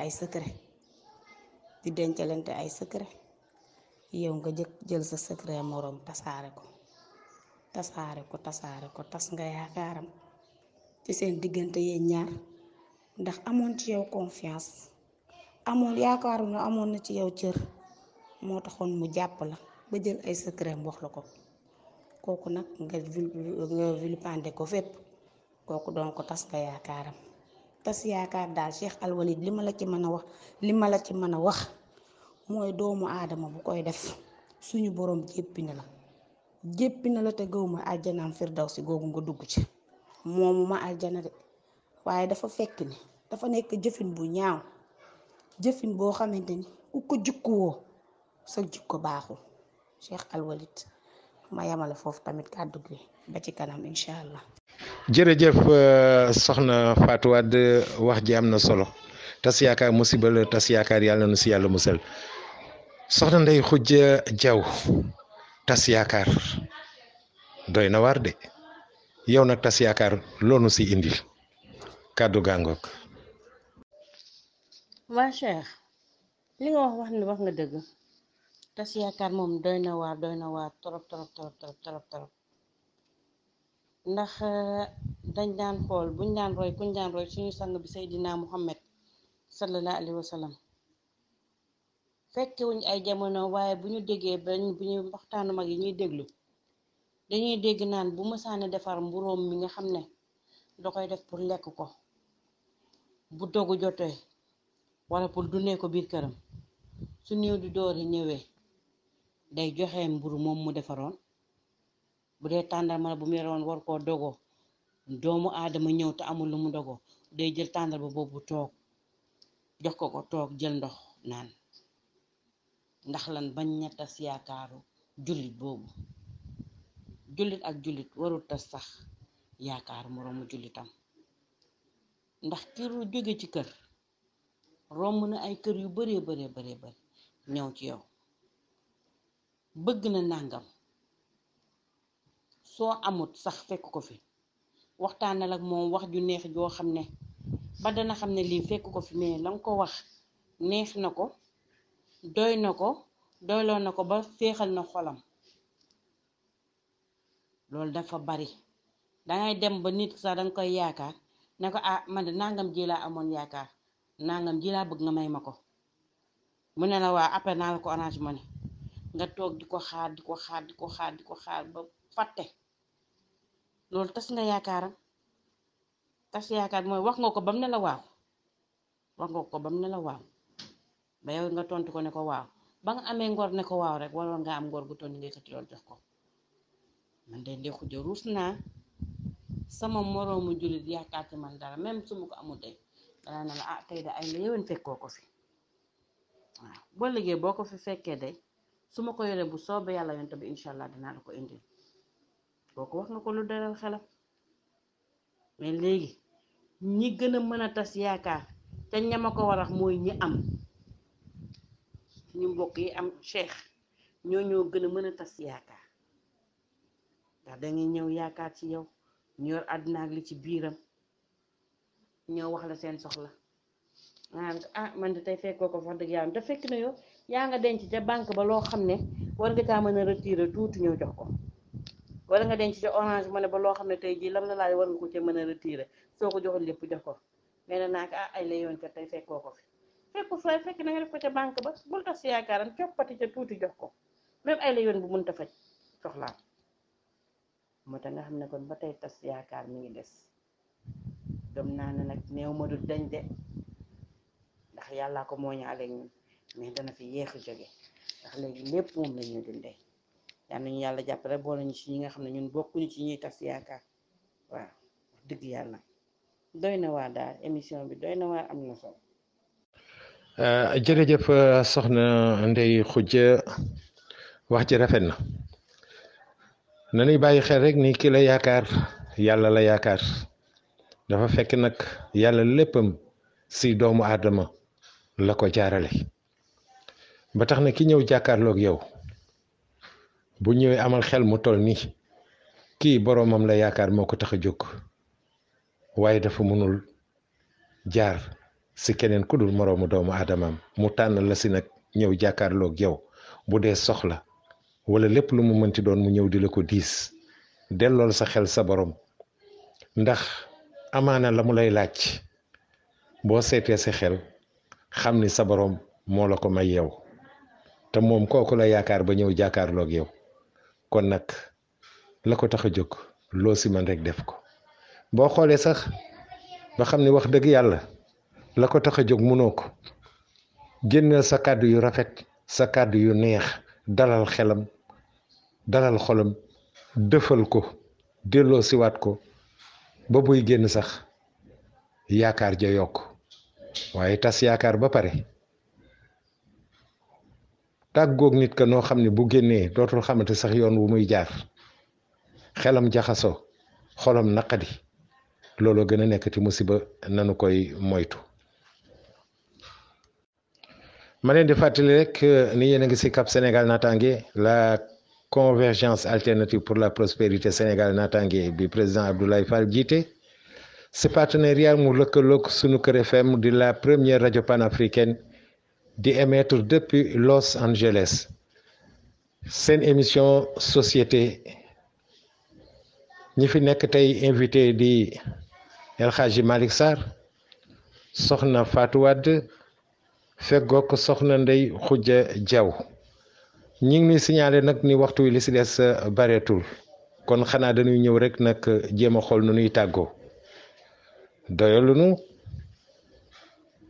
[SPEAKER 4] ay secret yow nga jël sa secret moroom tasaare ko tas nga yaakaaram ci seen diggante yéen ñaar ndax amoon ci yow confiance yaakaaru na amoon na ci yow cër moo taxoon mu jàpp la ba jël ay secret wax la ko kooku nag nga vilipande ko fépp kooku doon ko tas nga yaakaaram tas yaakaar daal Cheikh Alwalid li ma la ci mën a wax mooy doomu aadama bu koy def suñu boroom jéppi na la te gëwma aljanaam firdawsi googu nga dugg ci moomu ma aljana de waaye dafa fekk ni dafa nekk jëfin bu ñaaw jëfin boo xamante ni ku ko jikkuwoo sa jikko baaxul Cheikh Alwalid ma yamale foofu tamit kàddu gi ba ci kanam incha allah.
[SPEAKER 1] jërëjëf soxna Fatou Wade wax ji am na solo tas yaakaar musiba la tas yaakaar yàlla na si yàlla musal soxna Ndeye Khoudia Diaw tas yaakaar doy na waar de yow nag tas yaakaar loonu si indil kàddu gàngoog.
[SPEAKER 3] waa Cheikh li nga wax nga dëgg tas yaakaar moom doy na waar torop ndax dañ daan xool buñ daan roy suñu sang bi Seydina Muhammad sallallahu alayhi wa sallam fekkewuñ ay jamono waaye bu ñu déggee bu ñu waxtaanu mag yi ñuy déglu dañuy dégg naan bu mësaane defar mburóom mi nga xam ne da koy def pour lekk ko bu dogu jotee wala pour dundee ko biir këram su néew di doori ñëwee day joxe mburu moom mu defaroon bu dee tàndarma bu mu yoroon war koo dogoo doomu aadama ñëw te amul lu mu dogoo day jël tàndarma boobu toog jox ko toog jël ndox naan ndax lan bañ ña tas yaakaaru jullit boobu jullit ak jullit warul tas sax yaakaaru moroomu jullitam ndax kiru jóge ci kër romb na ay kër yu bare ñëw ci yow bëgg na nàngam soo amut sax fekk ko fi waxtaanal ak moom wax ju neex joo xam ne ba dana xam ne lii fekk ko fi mais lan ko wax neex na ko doyloo na ko ba féexal na xolam loolu dafa bari dangay dem ba nit sax danga koy yaakaar ne ko man de nangam ji laa amoon yaakaar nangam ji laa bëgg nga may ma ko mu ne la waa après naa la ko Orange Money nga toog di ko xaar ba fàtte loolu tas nga yaakaaram tas yaakaar mooy wax nga ko bam ne la waaw ba yow nga tontu ko ne ko waaw ba nga amee ngor ne ko waaw rek waroon nga am ngor gu toll nga yëkkati loolu jox ko man de Ndeye Khoudia ruus naa sama moroomu jullit yaakaar ci man dara même su ma ko amul tey danaa ne la tey de ay la yéwén fekkoo ko fi waaw boo liggéey boo ko fi fekkee de su ma ko yoree bu soobee yàlla yonte bi incha allah dinaa la ko indil kooku wax nga ko lu dalal xelam mais léegi ñi gën a mën a tas yaakaar te ñama ko warax mooy ñi am ñu mbokk yi am Cheikh ñoo gën a mën a tas yaakaar ndax dangay ñëw yaakaar ci yow ñu yor àdduna ak li ci biiram ñëw wax la seen soxla man de tey fekkoo ko wax dëgg yàlla te fekk na yow yaa nga denc ca banque ba loo xam ne war nga caa mën a retirer tuuti ñëw jox ko wala nga denc ca Orange Money ba loo xam ne tey jii lam la laaj war nga ko ca mën a retirer soo ko joxoon lépp jox ko mais nag naa ko ay la yoon ka tey fekkoo ko fi fekk na nga def ko ca banque ba bul tas yaakaaram coppati ca tuuti jox ko même ay la yoon bu mënta faj soxlaam moo tax nga xam ne kon ba tey tas yaakaar mi ngi des gëm naa ne nag néew ma du dañ de ndax yàllaa ko mooñaale ñun mais dana fi yéex a jóge ndax léegi lépp moom la ñuy dundee yal nañu yàlla jàppale boole ñu ci ñi nga xam ne ñun bokkuñu ci ñuy tas yaakaar waaw wax dëgg yàlla doy na waar daal émission bi doy na waar am na solo.
[SPEAKER 1] jërëjëf soxna Ndeye Khoudia wax ji rafet na nañuy bàyyi xel rek ni ki la yaakaar yàlla la yaakaar dafa fekk nag yàlla léppam si doomu aadama la ko jaarale ba tax na ki ñëw jàkkaarloog yow bu ñëwee amal xel mu toll nii kii boroomam la yaakaar moo ko tax a jóg waaye dafa mënul jaar si keneen ku dul moroomu doomu aadamaam mu tànn la si nag ñëw jàkkaarloog yow bu dee soxla wala lépp lu mu mënti doon mu ñëw di la ko diis dellool sa xel sa borom ndax amaana la mu lay laaj boo seetee sa xel xam ni sa borom moo la ko may yow te moom kooku la yaakaar ba ñëw jàkkaarloog yow kon nag la ko tax a jóg loo si man rek def ko boo xoolee sax ba xam ni wax dëgg yàlla la ko tax a jóg mënoo ko génneel sa kàddu yu rafet sa kàddu yu neex dalal xelam dalal xolam dëfal ko delloo siwaat ko ba buy génn sax yaakaar ja yokk waaye tas yaakaar ba pare tàggoog nit ka noo xam ne bu génnee dootul xamante sax yoon wu muy jaar xelam jaxasoo xolam naqadi loolu gën a nekkati musiba nanu koy moytu. ma leen di fàttali rek ni yéen a ngi si Cap Sénégal Natangué la convergence alternative pour la prospérité Sénégal Natangué bi président Abdoulaye Fall jiite ce partenariat mu lëkkaloog sunu Kër FM di la première rajo panafricaine di émettre depuis Los Angeles seen émission société ñi fi nekk tey invité di El Hadji Malick Sarr soxna Fatou Wade feggoog soxna Ndeye Khoudia Diaw ñi ngi signalé nag ni waxtu wi li si des bareetul kon xanaa dañuy ñëw rek nag jéem a xool nu nuy tàggoo doyalunu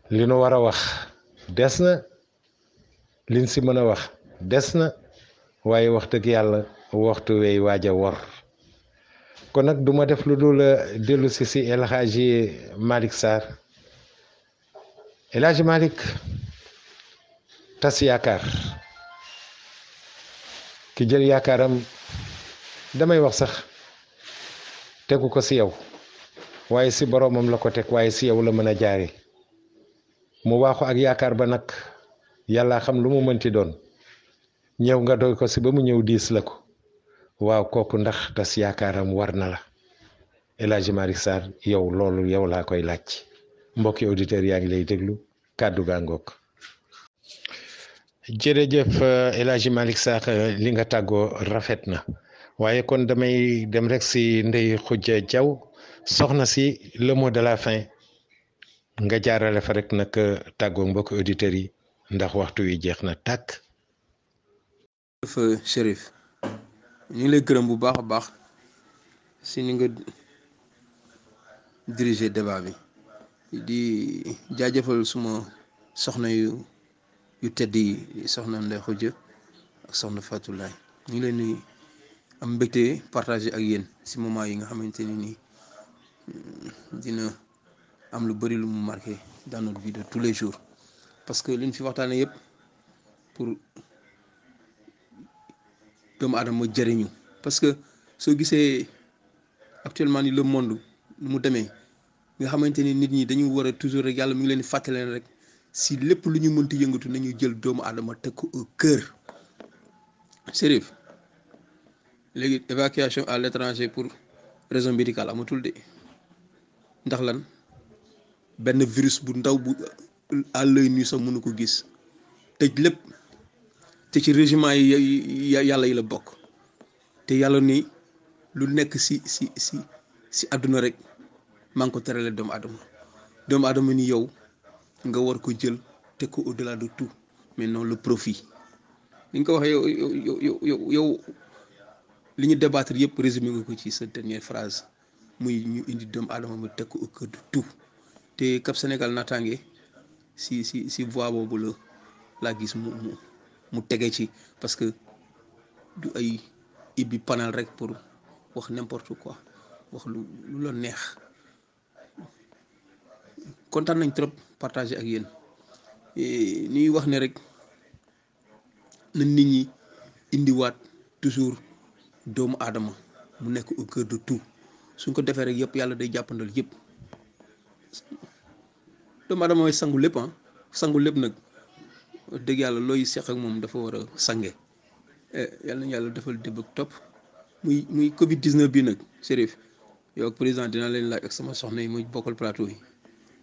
[SPEAKER 1] li nu war a wax des na liñ si mën a wax des na waaye wax dëgg yàlla waxtu wey waaj a wor kon nag duma def lu dul dellu si El Hadji Malick Sarr El Hadji Malick tas yaakaar ki jël yaakaaram damay wax sax tegu ko si yow waaye si boroomam la ko teg waaye si yow la mën a jaare mu waaxu ak yaakaar ba nag yàlla xam lu mu mënti doon ñëw nga doy ko si ba mu ñëw diis la ko waaw kooku ndax tas yaakaaram war na la El Hadji Malick Sarr yow loolu yow laa koy laaj mbokki auditeurs yaa ngi lay déglu kàddu gaa ngoog. jërëjëf El Hadji Malick Sarr li nga tàggoo rafet na waaye kon damay dem rek si Ndeye Khoudia Diaw soxna si le mot de la fin nga jaarale fa rek nag tàggoo mbokki auditeurs yi ndax waxtu wi jeex na tàkk.
[SPEAKER 2] jërëjëf Chérif ñu ngi lay gërëm bu baax a baax si ni nga diriger débat bi di jaajëfal suma soxna yu tedd yi soxna Ndeye Khoudia ak soxna Fatou Laye ñu ngi leen di am mbégte partager ak yéen si moment yi nga xamante ni nii dina am lu bëri lu mu marqué dans notre vie de tous les jours parce que liñ fi waxtaanee yëpp pour doomu aadama jëriñu parce que soo gisee actuellement ni le monde nu mu demee nga xamante ni nit ñi dañu war a toujours rek yàlla mi ngi leen di fàttali rek si lépp lu ñu mënti yëngatu nañu jël doomu aadama teg ko au cœur. Chérif léegi évacuation à l'étranger pour raison médicale amatul de ndax lan benn virus bu ndaw bu à l'œil nu sax mënu ko gis tëj lépp te ci régiment yi yàlla yi la bokk te yàlla ni lu nekk si àdduna rek maa ngi ko terale doomu aadama ni yow nga war ko jël te ko au-delà de tout mais non le profit li nga ko waxee yow li ñu débattre yëpp résumé nga ko ci sa dernière phrase muy ñu indi doomu aadama mu teg ko au cœur de tout te Cap Sénégal naataange si voie boobu laa gis mu tege ci parce que du ay ibbi panel rek pour wax n'importe quoi wax lu la neex kontaan nañ trop partager ak yéen ñuy wax ne rek na nit ñi indiwaat toujours doomu aadama mu nekk au cœur de tout suñ ko defee rek yëpp yàlla day jàppandal yëpp doomu aadama mooy sangu lépp sangu lépp nag dëgg yàlla looy seq ak moom dafa war a sange yàlla na yàlla defal débb ak topp muy Covid 19 bi nag Chérif yow ak président dina leen laaj ak sama soxna yi muy bokkal plateau yi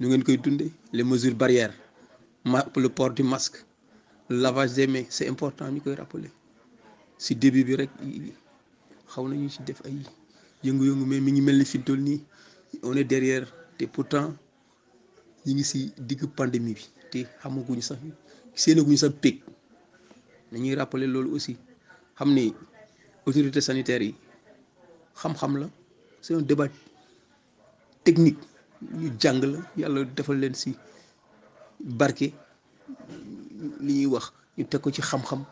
[SPEAKER 2] ñu ngeen koy dundee les mesures barrières le port du masque le lavage des mains c'est important ñu koy rappeler si début bi rek xaw nañu ci def ay yëngu-yëngu mais mi ngi mel ni fi mu toll nii on est derrière te pourtant ñu ngi si digg pandémie bi te xamaguñu sax séenaguñu sax pég nañuy rappeler loolu aussi xam ni autorités sanitaires yi xam-xam la c'est un débat technique ñu jàng la yàlla defal leen si barke li ñuy wax ñu teg ko ci xam-xam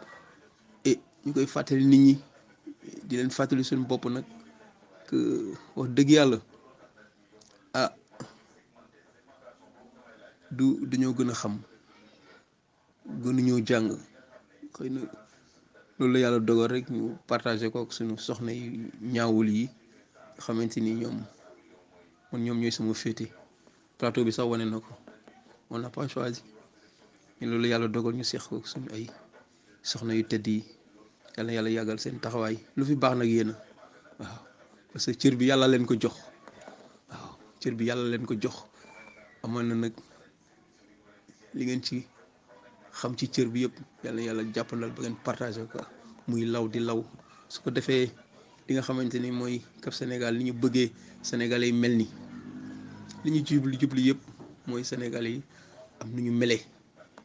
[SPEAKER 2] et ñu koy fàttali nit ñi di leen fàttali suñu bopp nag que wax dëgg yàlla dañoo gën a xam gënuñoo jàng xëy na loolu la yàlla dogal rek ñu partagé ko ak suñu soxna yi ñaawul yi nga xamante ni ñoom ñooy sama féete plateau bi sax wane na ko on n'a pas choisi mais loolu la yàlla dogal ñu seq ko suñu ay soxna yu tedd yi yàlla yàlla yàggal seen taxawaay lu fi baax nag yéen waaw parce que cër bi yàlla leen ko jox waaw cër bi yàlla leen ko jox amal na nag li ngeen ci xam ci cër bi yëpp yàlla jàppandal ba ngeen partagé ko muy law di law su ko defee li nga xamante ni mooy Cap Sénégal li ñu bëggee sénégalais yi mel ni li ñu jublu yëpp mooy sénégalais yi am nu ñu melee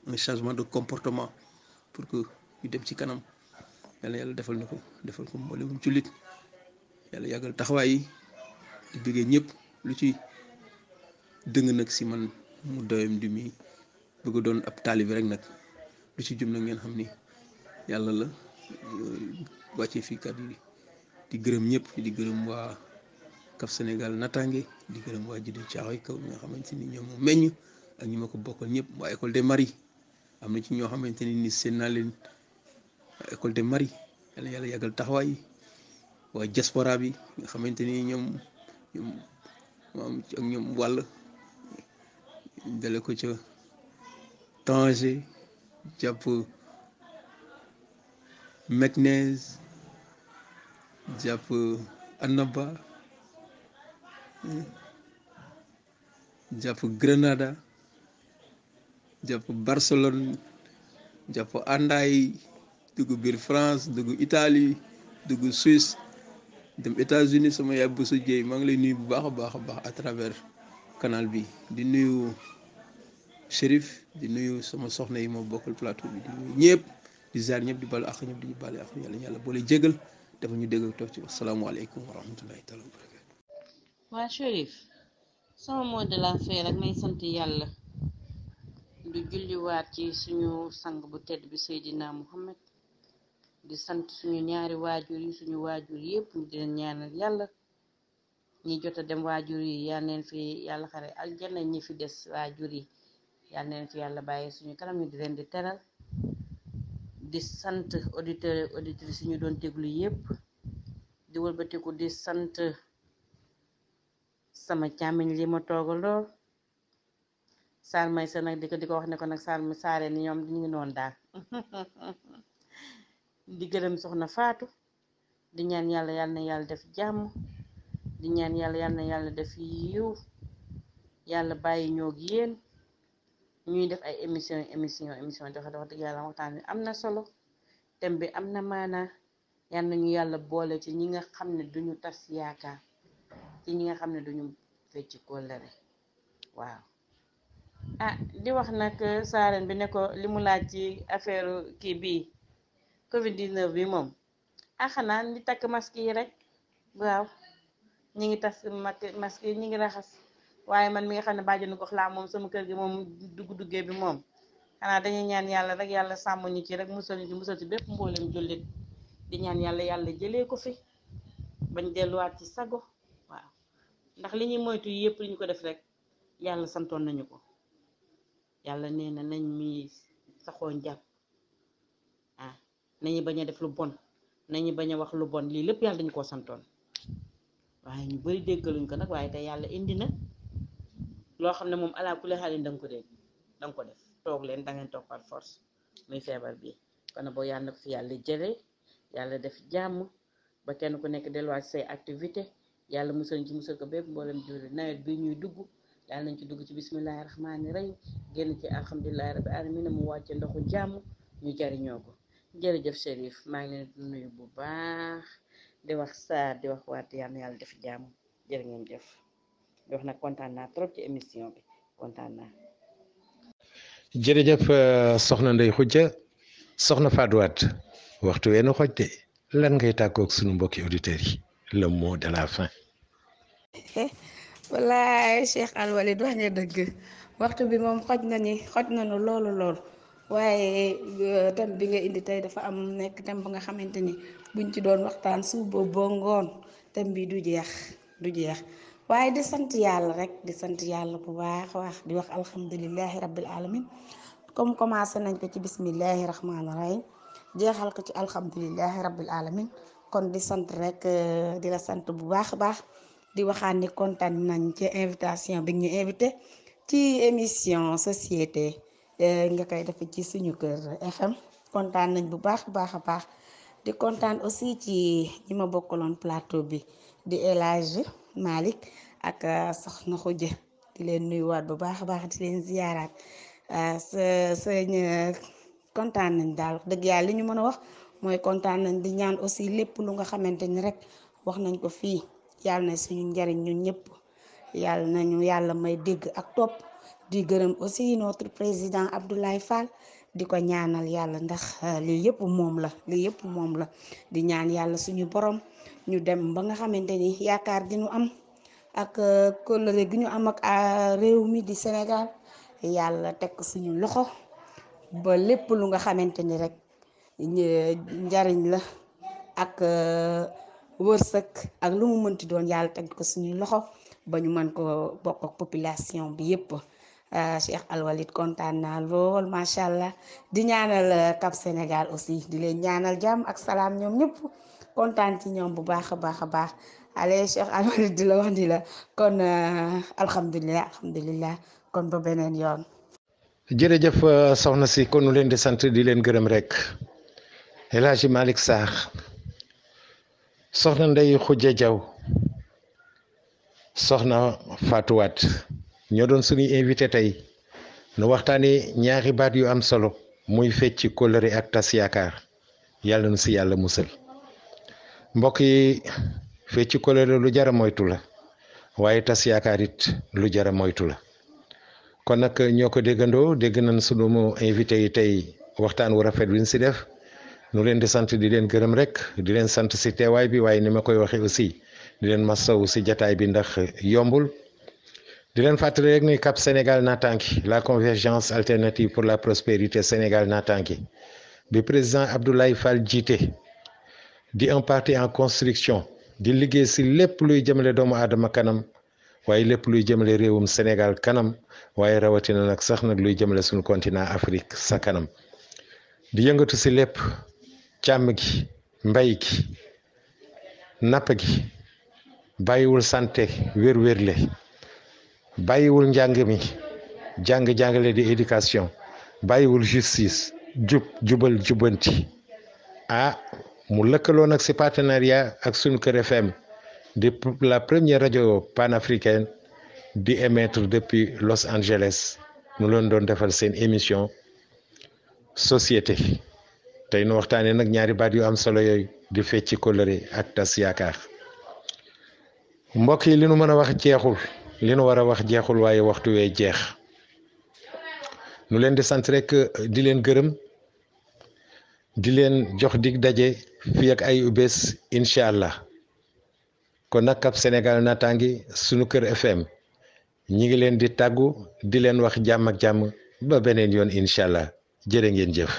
[SPEAKER 2] un changement de comportement pour que ñu dem ci kanam yàlla defal na ko defal ko mboolem jullit yàlla yàggal taxawaay yi di bëggee ñëpp lu ci dëng nag si man mu doyam di mi bëgg doon ab taalibe rek nag lu ci jum nag ngeen xam ni yàlla la wàccee fii kat yi di gërëm ñëpp di gërëm waa Cap Sénégal natange di gërëm waa Jiddu Caaroy kaw ñi nga xamante ni ñoom moo meññ ak ñi ma ko bokkal ñëpp waa école des Maris am na ci ñoo xamante ni seen naa leen école des Maris yàlla yàggal taxawaay waa diaspora bi nga xamante ni ñoom ak ñoom wàll dale ko ca Tanger jàpp Meknès jàpp Annaba jàpp Grenada jàpp Barcelone jàpp Andaay dugg biir France dugg Italie dugg Suisse dem États-Unis sama yaay bu su jeey maa ngi lay nuyu bu baax a baax a baax à travers canal bi di nuyu Chérif di nuyu sama soxna yi moo bokkal plateau bi di nuyu ñëpp di ziar ñëpp di balu ak ñëpp di ñu bale ak yàlla boole jégal dafa ñu dégg toog ci asalaamaaleykum wa rahmatullahi taala wa barakatu.
[SPEAKER 3] waa Chérif sama mot de la fin rek may sant yàlla du julliwaat ci suñu sang bu tedd bi Seydina Muhammad di sant suñu ñaari waajur yi suñu waajur yépp ñu di leen ñaanal yàlla ñi jot a dem waajur yi yal neen fi yàlla xare aljana ñi fi des waajur yi yal neen fi yàlla bàyyi suñu kanam ñu di leen di teral di sant auditeur auditrice yi ñu doon déglu yépp di wëlbatiku di sant sama càmmiñ li ma toogalool saal may sa nag di ko wax ne ko nag saal mi saare ni ñoom ñu ngi noon daal di gërëm soxna Faatu di ñaan yàlla yàlla na yàlla def jàmm, di ñaan yàlla yàlla na yàlla def yiw, yàlla bàyyi ñoog yéen ñuy def ay émission joxe wax dëgg yàlla waxtaan wi am na solo, thème bi am na maana. yal nañu yàlla boole ci ñi nga xam ne duñu tas yaakaar, ci ñi nga xam ne duñu fecci kóllëre. waaw di wax nag saaren bi ne ko li mu laaj ci affaire kii bii covid-19 bi moom xanaa di takk masque yi rek. waaw ñi ngi tas masque yi ñi ngi raxas, waaye man mi nga xam ne bàjjenu gox laa moom sama kër gi moom dugg-duggee bi moom xanaa dañuy ñaan yàlla rek yàlla sàmm ñu ci rek musal ñu ci musal ci bépp mboolem jullit, di ñaan yàlla jëlee ko fi bañ delluwaat ci sago. waaw ndax li ñuy moytu yépp li ñu ko def rek yàlla santoon nañu ko. yàlla nee na nañ mi saxoon jàpp nañu bañ a def lu bon, nañu bañ a wax lu bon, lii lépp yàlla dañu koo santoon. waaye ñu bari déggaluñ ko nag, waaye te yàlla indi na loo xam ne moom alaa kulli xaalin danga ko dégg, danga ko def. toog leen dangeen toog par force muy feebar bi. kon boo yàlla na ko fi yàlla jëlee, yàlla def jàmm ba kenn ku nekk delluwaat say activité, yàlla musal ci musal ko bépp mboolem jullit. nawet bi ñuy dugg yàlla nañ ci dugg ci bismillahi rahmaani rahim, génn ci alhamdulillahi rabbi alamin, mu wàcce ndoxu jàmm ñu jariñoo ko. jërëjëf Chérif, maa ngi leen di nuyu bu baax, di wax Sarr di wax waat yàlla def jàmm. jërë ngeen jëf, di wax nag kontaan naa trop ci émission bi, kontaan naa.
[SPEAKER 1] jërëjëf soxna Ndeye Khoudia, soxna Fatou Wade, waxtu weenu xoj de lan ngay tàggoog sunu mbokki auditeurs yi, le mot de la fin.
[SPEAKER 4] wallaay Cheikh Al Walid wax nga dëgg, waxtu bi moom xoj nañu loolu waaye thème bi nga indi tey dafa am nekk thème bu nga xamante ni buñ ci doon waxtaan suba ba ngoon thème bi du jeex waaye di sant yàlla rek, di sant yàlla bu baax wax di wax alhamdulillahi rabbil alamin, comme commencé nañ ko ci bismillahi rahmaani rahim jeexal ko ci alhamdulillahi rabbil alamin. kon di sant rek, di la sant bu baax a baax, di waxaan ni kontaan nañ ci invitation bi ñu invité ci émission société nga koy def ci suñu kër FM. kontaan nañ bu baax a baax, di kontaan aussi ci ñi ma bokkaloon plateau bi di El Hadj Malick ak soxna Khoudia, di leen nuyuwaat bu baax a baax, di leen ziyaaraat. kontaan nañ daal dëgg yàlla li ñu mën a wax mooy kontaan nañ, di ñaan aussi lépp lu nga xamante ni rek wax nañ ko fii yàlla na suñu njariñ ñun ñëpp, yàlla nañu yàlla may dégg ak topp. di gërëm aussi notre président Abdoulaye Fall, di ko ñaanal yàlla ndax lii yëpp moom la, di ñaan yàlla suñu borom ñu dem ba nga xamante ni yaakaar gi ñu am ak kóllëre gi ñu am ak réew mi di Sénégal yàlla teg suñu loxo ba lépp lu nga xamante ni rek njariñ la ak wërsëg ak lu mu mënti doon yàlla teg ko suñu loxo ba ñu mën ko bokk ak population bi yépp. Cheikh Al Walid kontaan naa lool macha allah, di ñaanal Cap Sénégal aussi, di leen ñaanal jàmm ak salaam ñoom ñëpp, kontaan ci ñoom bu baax a baax. allez Cheikh Al Walid di la wax ni la kon alhamdulilah kon ba beneen yoon.
[SPEAKER 1] jërëjëf soxna si, kon nu leen di sant di leen gërëm rek. El Hadj Malick Sarr, soxna Ndeye Khoudia Diaw, soxna Fatou Wade ñoo doon suñuy invité tey nu waxtaanee ñaari baat yu am solo, muy fecc kóllëre ak tas yaakaar. yàlla nu si yàlla musal. mbokk yi, fecc kóllëre lu jara moytu la, waaye tas yaakaar it lu jara moytu la. kon nag ñoo ko déggandoo, dégg nañ sunu invité yi tey waxtaan wu rafet wi ñu si def. nu leen di sant di leen gërëm rek, di leen sant si teewaay bi, waaye ni ma koy waxee aussi di leen masawu si jataay bi ndax yombul. di leen fàttali rek ni Cap Sénégal Natangué, la convergence alternative pour la prospérité Sénégal Natangué bi président Abdoulaye Fall jiite, di un parti en construction, di liggéey si lépp luy jëmale doomu aadama kanam, waaye lépp luy jëmale réewum Sénégal kanam, waaye rawatina nag sax nag luy jëmale suñu continent Afrique sa kanam. di yëngatu si lépp, càmm gi, mbay gi, napp gi, bàyyiwul santé wér-wérle, bàyyiwul njàng mi, jàng-jàngale di éducation, bàyyiwul justice, jubal jubanti. mu lëkkaloo nag si partenariat ak sunu Kër FM di la première radio panafricaine di émettre depuis Los Angeles nu leen doon defal seen émission société tey nu waxtaanee nag ñaari baat yu am solo yooyu di fecci kóllëre ak tas yaakaar mbokk yi li nu mën a wax jeexul li nu war a wax jeexul waaye waxtu wee jeex nu leen di sant rek di leen gërëm di leen jox dig daje fii ak ay ubés incha allah kon nag Cap Sénégal naataangi sunu Kër FM ñi ngi leen di tàggu di leen wax jàmm ak jàmm ba beneen yoon incha allah jërë ngeen jëf.